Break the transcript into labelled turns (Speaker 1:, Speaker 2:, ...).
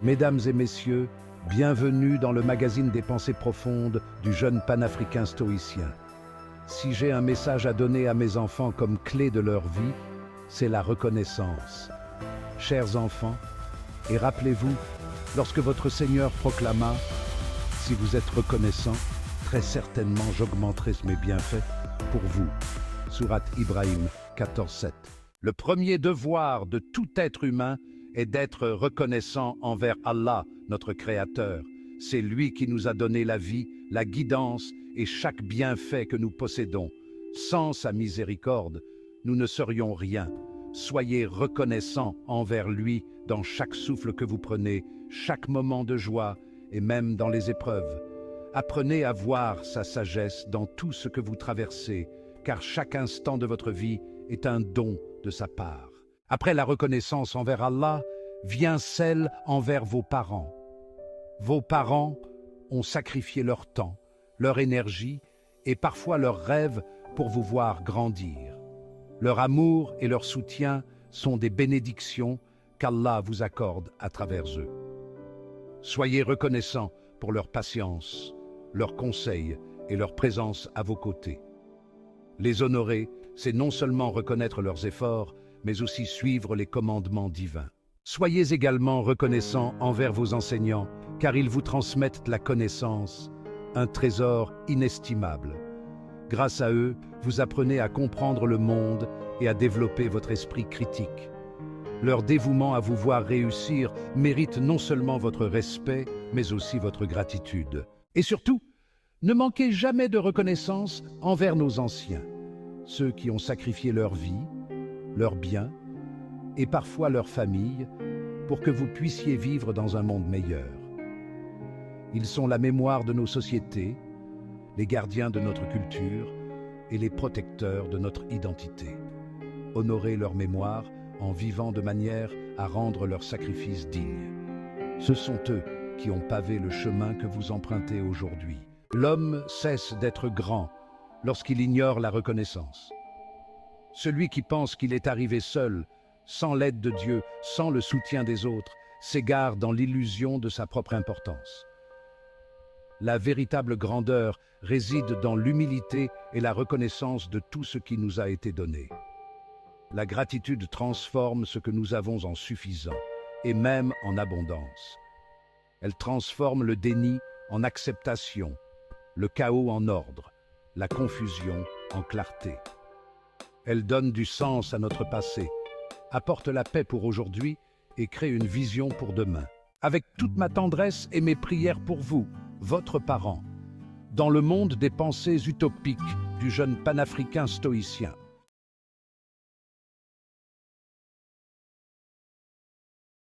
Speaker 1: Mesdames et messieurs, bienvenue dans le magazine des pensées profondes du jeune panafricain stoïcien. Si j'ai un message à donner à mes enfants comme clé de leur vie, c'est la reconnaissance. Chers enfants, et rappelez-vous, lorsque votre Seigneur proclama « Si vous êtes reconnaissants, très certainement j'augmenterai mes bienfaits pour vous ». Sourate Ibrahim 14:7. Le premier devoir de tout être humain est d'être reconnaissant envers Allah, notre Créateur. C'est lui qui nous a donné la vie, la guidance et chaque bienfait que nous possédons. Sans sa miséricorde, nous ne serions rien. Soyez reconnaissants envers lui dans chaque souffle que vous prenez, chaque moment de joie et même dans les épreuves. Apprenez à voir sa sagesse dans tout ce que vous traversez, car chaque instant de votre vie est un don de sa part. Après la reconnaissance envers Allah, vient celle envers vos parents. Vos parents ont sacrifié leur temps, leur énergie et parfois leurs rêves pour vous voir grandir. Leur amour et leur soutien sont des bénédictions qu'Allah vous accorde à travers eux. Soyez reconnaissants pour leur patience, leurs conseils et leur présence à vos côtés. Les honorer, c'est non seulement reconnaître leurs efforts, mais aussi suivre les commandements divins. Soyez également reconnaissants envers vos enseignants, car ils vous transmettent la connaissance, un trésor inestimable. Grâce à eux, vous apprenez à comprendre le monde et à développer votre esprit critique. Leur dévouement à vous voir réussir mérite non seulement votre respect, mais aussi votre gratitude. Et surtout, ne manquez jamais de reconnaissance envers nos anciens, ceux qui ont sacrifié leur vie, leurs biens et parfois leur famille pour que vous puissiez vivre dans un monde meilleur. Ils sont la mémoire de nos sociétés, les gardiens de notre culture et les protecteurs de notre identité. Honorez leur mémoire en vivant de manière à rendre leur sacrifice digne. Ce sont eux qui ont pavé le chemin que vous empruntez aujourd'hui. L'homme cesse d'être grand lorsqu'il ignore la reconnaissance. Celui qui pense qu'il est arrivé seul, sans l'aide de Dieu, sans le soutien des autres, s'égare dans l'illusion de sa propre importance. La véritable grandeur réside dans l'humilité et la reconnaissance de tout ce qui nous a été donné. La gratitude transforme ce que nous avons en suffisant, et même en abondance. Elle transforme le déni en acceptation, le chaos en ordre, la confusion en clarté. Elle donne du sens à notre passé, apporte la paix pour aujourd'hui et crée une vision pour demain. Avec toute ma tendresse et mes prières pour vous, votre parent, dans le monde des pensées utopiques du jeune panafricain stoïcien.